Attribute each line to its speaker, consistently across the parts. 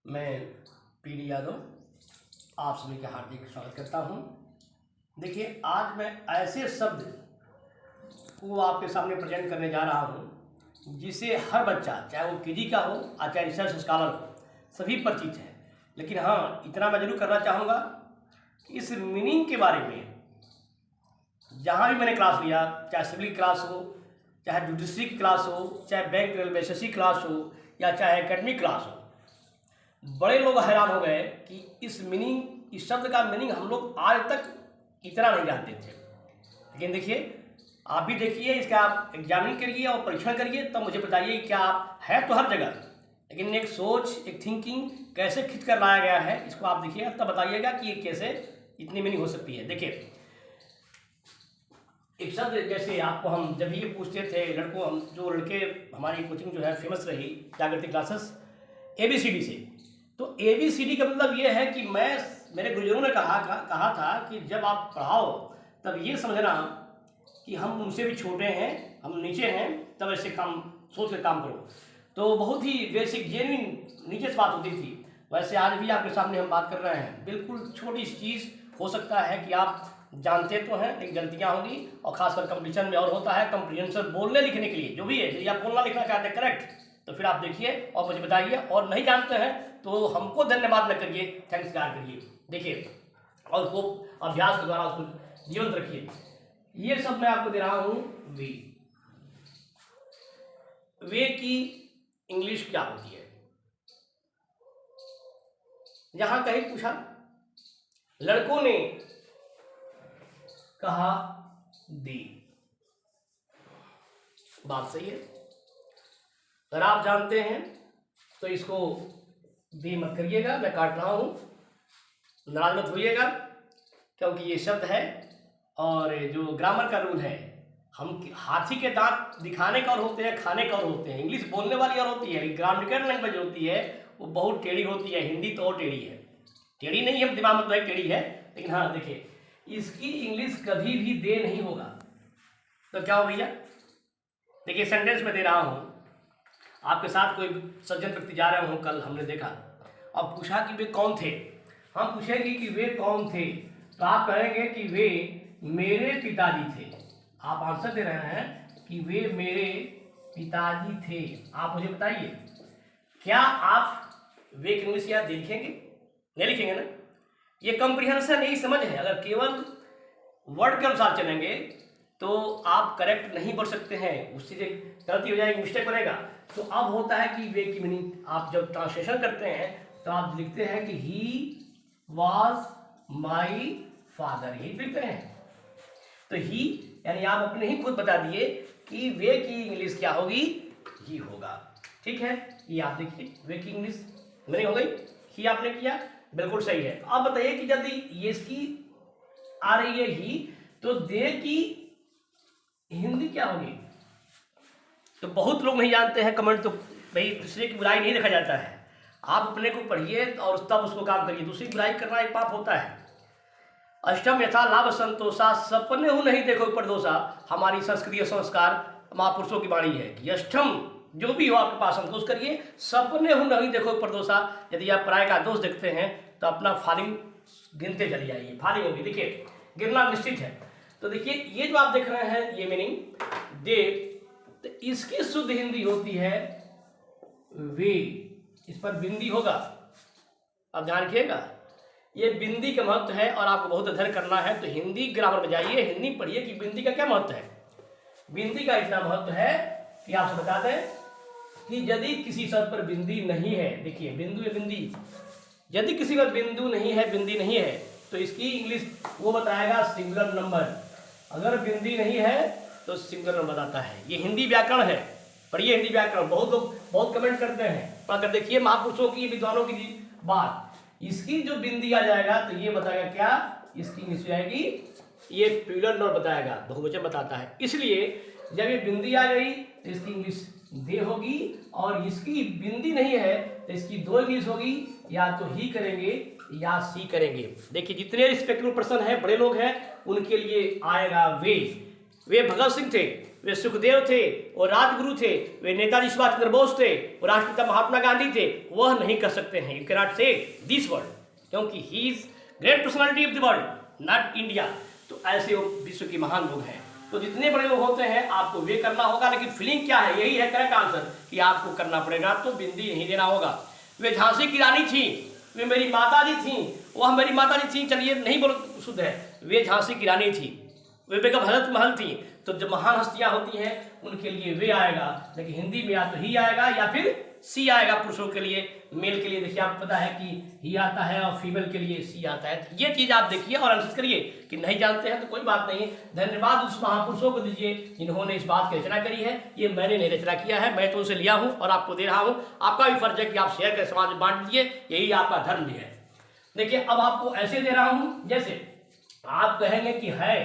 Speaker 1: मैं पीडी यादव आप सभी का हार्दिक स्वागत करता हूं। देखिए, आज मैं ऐसे शब्द को आपके सामने प्रेजेंट करने जा रहा हूं जिसे हर बच्चा, चाहे वो केजी का हो या चाहे रिसर्च स्कॉलर हो, सभी परिचित है। लेकिन हाँ, इतना मैं जरूर करना चाहूँगा कि इस मीनिंग के बारे में जहाँ भी मैंने क्लास लिया, चाहे सिविल क्लास हो, चाहे जुडिशरी की क्लास हो, चाहे बैंक रेलवे एसएससी क्लास हो या चाहे एकेडमिक क्लास हो, बड़े लोग हैरान हो गए कि इस शब्द का मीनिंग हम लोग आज तक इतना नहीं जानते थे। लेकिन देखिए, आप भी देखिए, इसका आप एग्जामिन करिए और परीक्षण करिए, तब मुझे बताइए क्या आप है तो हर जगह, लेकिन एक सोच, एक थिंकिंग कैसे खींच कर लाया गया है, इसको आप देखिएगा तब बताइएगा कि ये कैसे इतनी मीनिंग हो सकती है। देखिए, एक शब्द जैसे आपको हम जब ये पूछते थे लड़कों, हम जो लड़के, हमारी कोचिंग जो है फेमस रही जागृति क्लासेस ABCD से, तो ABCD का मतलब ये है कि मेरे गुरुजनों ने कहा था कि जब आप पढ़ाओ तब ये समझना कि हम उनसे भी छोटे हैं, हम नीचे हैं, तब ऐसे काम सोच कर काम करो। तो बहुत ही बेसिक जेन्युइन नीचे से बात होती थी। वैसे आज भी आपके सामने हम बात कर रहे हैं, बिल्कुल छोटी चीज़ हो सकता है कि आप जानते तो हैं लेकिन गलतियाँ होंगी, और खासकर कंपटीशन में और होता है कंप्रीहेंशन बोलने लिखने के लिए, जो भी है, यदि आप बोलना लिखना चाहते हैं करेक्ट, तो फिर आप देखिए और मुझे बताइए, और नहीं जानते हैं तो हमको धन्यवाद न करिए, थैंक्स गाड करिए। देखिए, और उसको अभ्यास के द्वारा उसको जीवंत रखिए। ये सब मैं आपको दे रहा हूँ वे की इंग्लिश क्या होती है। यहां कहीं पूछा, लड़कों ने कहा दी, बात सही है। अगर आप जानते हैं तो इसको दी मत करिएगा, मैं काट रहा हूं, नाराज मत होइएगा, क्योंकि ये शब्द है और जो ग्रामर का रूल है, हम हाथी के दांत दिखाने का और होते हैं, खाने का और होते हैं। इंग्लिश बोलने वाली और होती है, ग्रामेटिकल लैंग्वेज होती है वो बहुत टेढ़ी होती है। हिंदी तो और टेढ़ी है, टेढ़ी नहीं है दिमाग में तो एक टेढ़ी है, लेकिन हाँ देखिए, इसकी इंग्लिश कभी भी दे नहीं होगा। तो क्या हो भैया, देखिए सेंटेंस में दे रहा हूँ, आपके साथ कोई सज्जन व्यक्ति जा रहे हो, कल हमने देखा, अब पूछा कि वे कौन थे। हम पूछेंगे कि वे कौन थे, तो आप कहेंगे कि वे मेरे पिताजी थे। आप आंसर दे रहे हैं कि वे मेरे पिताजी थे। आप मुझे बताइए, क्या आप वे की इंग्लिश याद लिखेंगे? नहीं लिखेंगे ना। ये कंप्रीहेंशन, यही समझ है। अगर केवल वर्ड के अनुसार चलेंगे तो आप करेक्ट नहीं बोल सकते हैं, उससे गलती हो जाएगी, मिस्टेक बनेगा। तो अब होता है कि वे की मीनिंग आप जब ट्रांसलेशन करते हैं तो आप लिखते हैं कि ही वॉज माई फादर, ही लिखते हैं। तो ही यानी आप अपने ही खुद बता दिए कि वे की इंग्लिश क्या होगी, ही होगा। ठीक है, ये आप देखिए, वे की इंग्लिश नहीं हो गई, ही आपने किया, बिल्कुल सही है। तो आप बताइए कि यदि ये इसकी आ रही है ही, तो दे की हिंदी क्या होगी? तो बहुत लोग नहीं जानते हैं, कमेंट तो भाई, दूसरे की बुराई नहीं देखा जाता है। आप अपने को पढ़िए और तब उसको काम करिए, दूसरी बुराई करना एक पाप होता है। अष्टम यथा लाभ संतोषा, सपने हूँ नहीं देखो परदोषा, हमारी संस्कृति संस्कार महापुरुषों की वाणी है कि अष्टम जो भी हो आपके पास संतोष करिए, सपने हूँ नहीं देखो परदोषा। यदि आप पराये का दोष देखते हैं तो अपना फालिंग गिनते चले जाइए, फालिंग होगी। देखिए, गिरना निश्चित है। तो देखिए, ये जो आप देख रहे हैं ये मीनिंग दे, तो इसकी शुद्ध हिंदी होती है वे, इस पर बिंदी होगा। अब ध्यान रखिएगा, ये बिंदी का महत्व है और आपको बहुत अध्ययन करना है। तो हिंदी ग्रामर में जाइए, हिंदी पढ़िए कि बिंदी का क्या महत्व है। बिंदी का इतना महत्व है कि आपसे बता दें कि यदि किसी शब्द पर बिंदी नहीं है, देखिए बिंदु या बिंदी, यदि किसी पर बिंदु नहीं है, बिंदी नहीं है, तो इसकी इंग्लिश वो बताएगा सिंगुलर नंबर। अगर बिंदी नहीं है तो सिंगुलर नंबर आता है। ये हिंदी व्याकरण है, पढ़िए हिंदी व्याकरण। बहुत लोग बहुत कमेंट करते हैं, अगर देखिए महापुरुषों की, विद्वानों की बात, इसकी जो बिंदी आ जाएगा तो ये बताएगा क्या, इसकी इंग्लिश आएगी, ये प्लूरल नंबर बताएगा, बहुवचन बताता है। इसलिए जब ये बिंदी आ गई तो इसकी इंग्लिश दे होगी, और इसकी बिंदी नहीं है तो इसकी दो इंग्लिश होगी, या तो ही करेंगे या सी करेंगे। देखिए, जितने रिस्पेक्टेबल पर्सन है, बड़े लोग हैं, उनके लिए आएगा वे भगत सिंह थे, वे सुखदेव थे, वो राजगुरु थे, वे नेताजी सुभाष चंद्र बोस थे, वो राष्ट्रपिता महात्मा गांधी थे, वह नहीं कर सकते हैं। यू कैन नॉट से दिस वर्ड, क्योंकि he is great personality of the world, not India. तो ऐसे वो विश्व के महान लोग हैं। तो जितने बड़े लोग होते हैं आपको वे करना होगा, लेकिन फीलिंग क्या है, यही है करेक्ट आंसर कि आपको करना पड़ेगा, तो बिंदी नहीं देना होगा। वे झांसी की रानी थी, वे मेरी माता जी थी, वह मेरी माता जी थी, चलिए नहीं बोलो शुद्ध है, वे झांसी की रानी थी, वे बेगम हजरत महल थी। तो जब महान हस्तियां होती हैं उनके लिए वे आएगा, लेकिन हिंदी में या तो ही आएगा या फिर सी आएगा पुरुषों के लिए। मेल के लिए देखिए आपको पता है कि ही आता है और फीमेल के लिए सी आता है। तो ये चीज़ आप देखिए और आंसर करिए। कि नहीं जानते हैं तो कोई बात नहीं, धन्यवाद उस महापुरुषों को दीजिए जिन्होंने इस बात की रचना करी है। ये मैंने नहीं रचना किया है, मैं तो उनसे लिया हूँ और आपको दे रहा हूँ। आपका भी फर्ज है कि आप शेयर कर समाज में बांट दीजिए, यही आपका धर्म भी है। देखिए अब आपको ऐसे दे रहा हूँ, जैसे आप कहेंगे कि है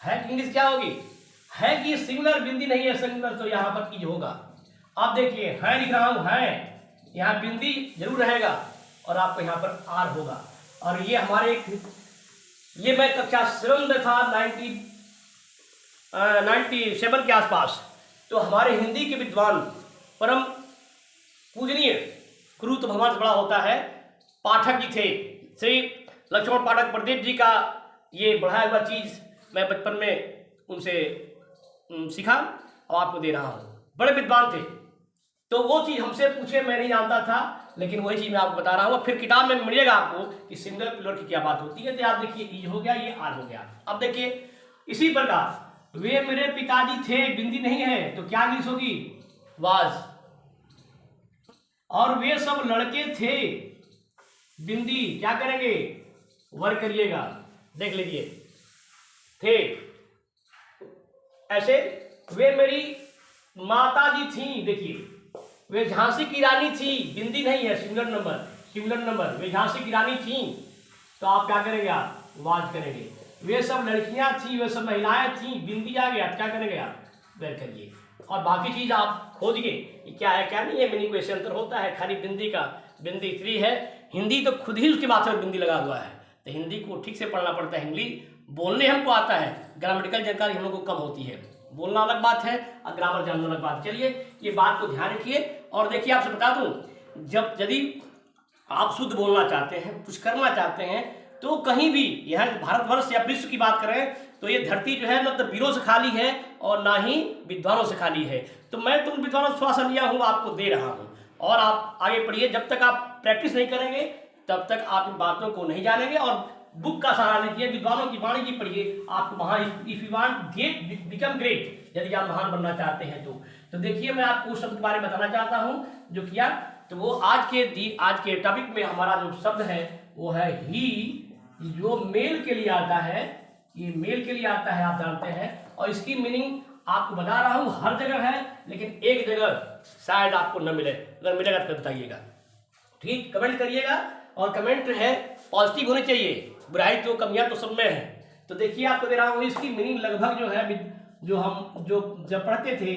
Speaker 1: कि इंग्लिश क्या होगी, है कि सिंगुलर बिंदी नहीं है सिंगुलर, तो यहाँ पर इज होगा। आप देखिए है लिख रहा हूँ, है यहाँ बिंदी जरूर रहेगा और आपको यहाँ पर आर होगा। और ये हमारे ये मैं कक्षा 7 में था 97 के आसपास। तो हमारे हिंदी के विद्वान परम पूजनीय गुरु तो भगवान से बड़ा होता है, पाठक जी थे, श्री लक्ष्मण पाठक प्रदीप जी का ये बढ़ाया हुआ चीज़ मैं बचपन में उनसे सीखा और आपको दे रहा हूँ। बड़े विद्वान थे, तो वो चीज़ हमसे पूछे, मैं नहीं जानता था, लेकिन वही चीज़ मैं आपको बता रहा हूँ। फिर किताब में मिलेगा आपको कि सिंगुलर प्लूरल की क्या बात होती है। तो आप देखिए ईज हो गया, ये आर हो गया। अब देखिए इसी प्रकार वे मेरे पिताजी थे, बिंदी नहीं है तो क्या इंग्लिश होगी, वाज। और वे सब लड़के थे, बिंदी क्या करेंगे, वर्क करिएगा, देख लीजिए थे। ऐसे वे मेरी माता जी थी, देखिए वे झांसी की रानी थी, बिंदी नहीं है, सिंगुलर नंबर, वे झांसी की रानी थी, तो आप क्या करेंगे, आप वाज करेंगे। वे सब लड़कियां थी, वे सब महिलाएं थी, बिंदी आ गया, क्या करेंगे आप, वेर करिए। और बाकी चीज आप खोजिए क्या है क्या नहीं है, मीनिंग को ऐसे अंतर होता है। खाली बिंदी का बिंदी फ्री है, हिंदी तो खुद ही उसके माथे पर बिंदी लगा हुआ है, तो हिंदी को ठीक से पढ़ना पड़ता है। इंग्लिश बोलने हमको आता है, ग्रामेटिकल जानकारी हम लोग को कम होती है, बोलना अलग बात है और ग्रामर जानना अलग बात। चलिए ये बात को ध्यान रखिए। और देखिए आपसे बता दूं, जब यदि आप शुद्ध बोलना चाहते हैं, कुछ करना चाहते हैं, तो कहीं भी यहाँ भारतवर्ष या विश्व की बात करें तो ये धरती जो है मतलब वीरों से खाली है और ना ही विद्वानों से खाली है। तो मैं तुम विद्वानों से थोड़ा सा लिया हूँ, आपको दे रहा हूँ और आप आगे पढ़िए। जब तक आप प्रैक्टिस नहीं करेंगे तब तक आप इन बातों को नहीं जानेंगे। और बुक का सहारा लीजिए, विद्वानों की वाणी की पढ़िए, आपको वहाँ if you want become great, यदि आप महान बनना चाहते हैं तो देखिए मैं आपको उस शब्द के बारे में बताना चाहता हूँ जो किया। तो वो आज के टॉपिक में हमारा जो शब्द है वो है ही, जो मेल के लिए आता है, ये मेल के लिए आता है, आप जानते हैं। और इसकी मीनिंग आपको बता रहा हूँ, हर जगह है लेकिन एक जगह शायद आपको न मिले, अगर मिलेगा तो बताइएगा, ठीक, कमेंट करिएगा। और कमेंट है पॉजिटिव होनी चाहिए, बुराई तो कमियां तो सब में है। तो देखिए आपको दे रहा हूँ, इसकी मीनिंग लगभग जो है, जो हम जब पढ़ते थे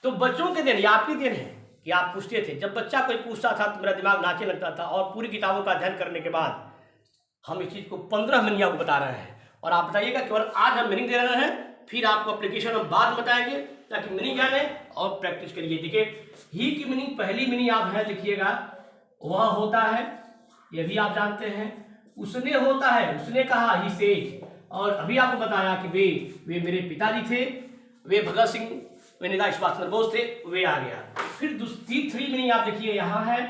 Speaker 1: तो बच्चों के दिन, या आपके दिन है कि आप पूछते थे, जब बच्चा कोई पूछता था तो मेरा दिमाग नाचने लगता था। और पूरी किताबों का अध्ययन करने के बाद हम इस चीज़ को 15 मीनिंग आपको बता रहे हैं। और आप बताइएगा, केवल आज हम मीनिंग दे रहे हैं, फिर आपको एप्लीकेशन हम बाद में बताएंगे ताकि मीनिंग जाने और प्रैक्टिस करिए। देखिए ही की मीनिंग, पहली मीनिंग आप है लिखिएगा, वह होता है, ये भी आप जानते हैं। उसने होता है, उसने कहा, ही सेज। और अभी आपको बताया कि वे मेरे पिताजी थे, वे भगत सिंह, वे नेताजी सुभाष चंद्र बोस थे, वे आ गया। फिर थ्री मीनिंग आप देखिए यहाँ है,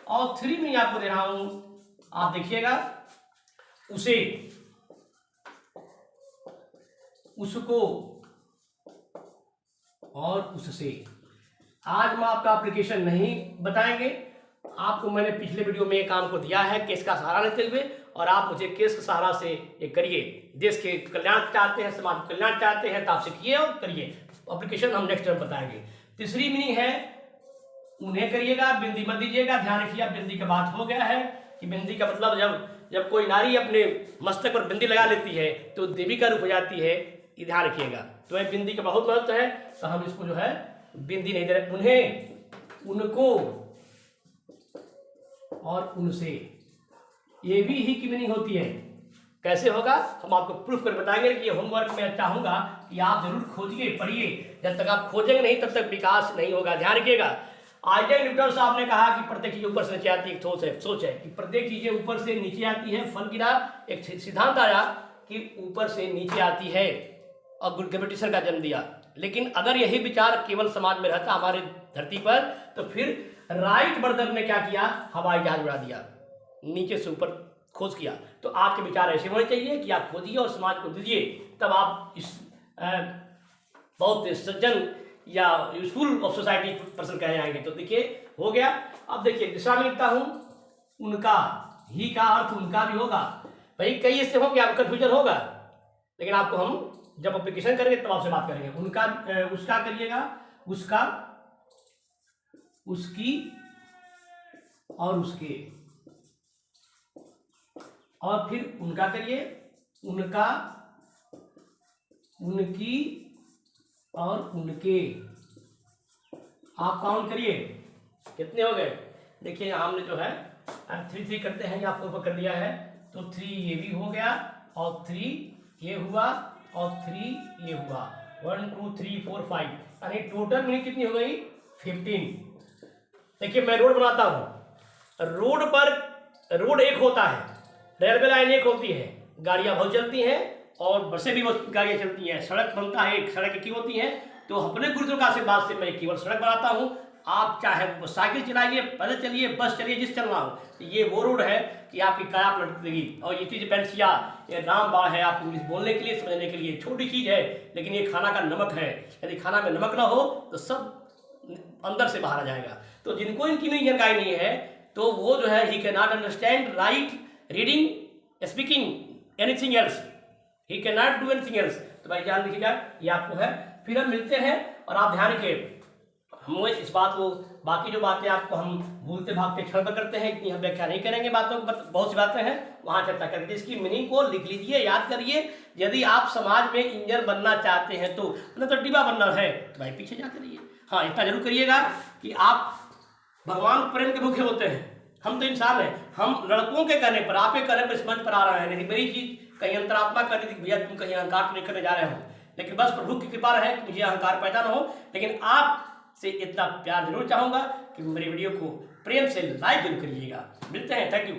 Speaker 1: और 3 मीनिंग आपको दे रहा हूँ, आप देखिएगा, उसे, उसको और उससे। आज मैं आपका एप्लीकेशन नहीं बताएंगे, आपको मैंने पिछले वीडियो में काम को दिया है केस का सहारा लेते हुए, और आप मुझे केस के सहारा से ये करिए। देश के कल्याण चाहते हैं, समाज कल्याण चाहते हैं तो आप सीखिए और करिए। एप्लीकेशन हम नेक्स्ट टाइम बताएंगे। तीसरी मीनिंग है उन्हें करिएगा, बिंदी मत दीजिएगा। ध्यान रखिए, अब बिंदी का बात हो गया है कि बिंदी का मतलब जब कोई नारी अपने मस्तक पर बिंदी लगा लेती है तो देवी का रूप हो जाती है, ये ध्यान रखिएगा। तो ये बिंदी का बहुत महत्व है, तो हम इसको जो है बिंदी नहीं दे रहे। उन्हें, उनको और उनसे, ये भी ही की मीनिंग होती है। कैसे होगा हम आपको प्रूफ कर बताएंगे कि ये होमवर्क में चाहूँगा कि आप जरूर खोजिए, पढ़िए। जब तक आप खोजेंगे नहीं तब तक विकास नहीं होगा। ध्यान रखिएगा, आइजैक न्यूटन साहब ने कहा कि प्रत्येक चीज ऊपर से नीचे आती है। एक सोच है कि प्रत्येक चीजें ऊपर से नीचे आती है। फल गिरा, एक सिद्धांत आया कि ऊपर से नीचे आती है और ग्रेविटेशन का जन्म दिया। लेकिन अगर यही विचार केवल समाज में रहता हमारे धरती पर, तो फिर राइट ब्रदर ने क्या किया, हवाई जहाज उड़ा दिया, नीचे से ऊपर खोज किया। तो आपके विचार ऐसे होने चाहिए कि आप खोजिए और समाज को दीजिए, तब आप इस बहुत सज्जन या यूजफुल ऑफ सोसाइटी पर्सन कहे जाएंगे। तो देखिए हो गया। अब देखिए दिशा में लिखता हूं, उनका ही का अर्थ उनका भी होगा। भाई कई इससे हो गया, आपका कन्फ्यूजन होगा, लेकिन आपको हम जब एप्लीकेशन करेंगे तब आपसे बात करेंगे। उनका, उसका करिएगा, उसका, उसकी और उसके, और फिर उनका करिए, उनका, उनकी और उनके। आप काउंट करिए कितने हो गए। देखिए हमने जो है 3 करते हैं, आपको ऊपर कर दिया है, तो 3 ये भी हो गया और 3 ये हुआ और 3 ये हुआ। 1 2 3 4 5, यानी टोटल मिनी कितनी हो गई, 15। देखिए मैं रोड बनाता हूँ, रोड पर रोड एक होता है, रेलवे लाइन एक होती है, गाड़ियाँ बहुत चलती हैं और बसें भी बहुत गाड़ियाँ चलती हैं, सड़क बनता है, एक सड़क की होती है। तो अपने गुरुदेव का आशीर्वाद से मैं केवल सड़क बनाता हूँ। आप चाहे साइकिल चलाइए, पैदल चलिए, बस चलिए, जिस चलना हो। तो ये वो रोड है कि आपकी काया पलट देगी। और ये चीज़ पेंसिया, ये रामबाण है आप इंग्लिश बोलने के लिए, समझने के लिए, छोटी चीज़ है, लेकिन ये खाना का नमक है। यदि खाना में नमक ना हो तो सब अंदर से बाहर आ जाएगा। तो जिनको इनकी नहीं जानकारी नहीं है, तो वो जो है he can not understand right reading speaking anything else, he can not do anything else. तो भाई ध्यान रखिएगा, ये आपको है। फिर हम मिलते हैं और आप ध्यान रखिए, हम इस बात को, बाकी जो बातें आपको हम भूलते भागते क्षण पर करते हैं, इतनी हम व्याख्या नहीं करेंगे बातों को, बहुत सी बातें हैं वहाँ चर्चा करेंगे। इसकी मीनिंग को लिख लीजिए, याद करिए। यदि आप समाज में इंजीनियर बनना चाहते हैं तो मतलब तो डिब्बा बनना है तो भाई पीछे जाते रहिए। हाँ इतना जरूर करिएगा कि आप भगवान प्रेम के भूखे होते हैं, हम तो इंसान हैं। हम लड़कों के कहने पर, आपके कहने पर इस मंच पर आ रहे हैं, नहीं मेरी चीज कहीं अंतरात्मा कर रही थी, भैया तुम कहीं अहंकार तो नहीं करने जा रहे हो, लेकिन बस प्रभु की कृपा रहे कि मुझे अहंकार पैदा ना हो। लेकिन आप से इतना प्यार जरूर चाहूंगा कि मेरी वीडियो को प्रेम से लाइक जरूर करिएगा। मिलते हैं, थैंक यू।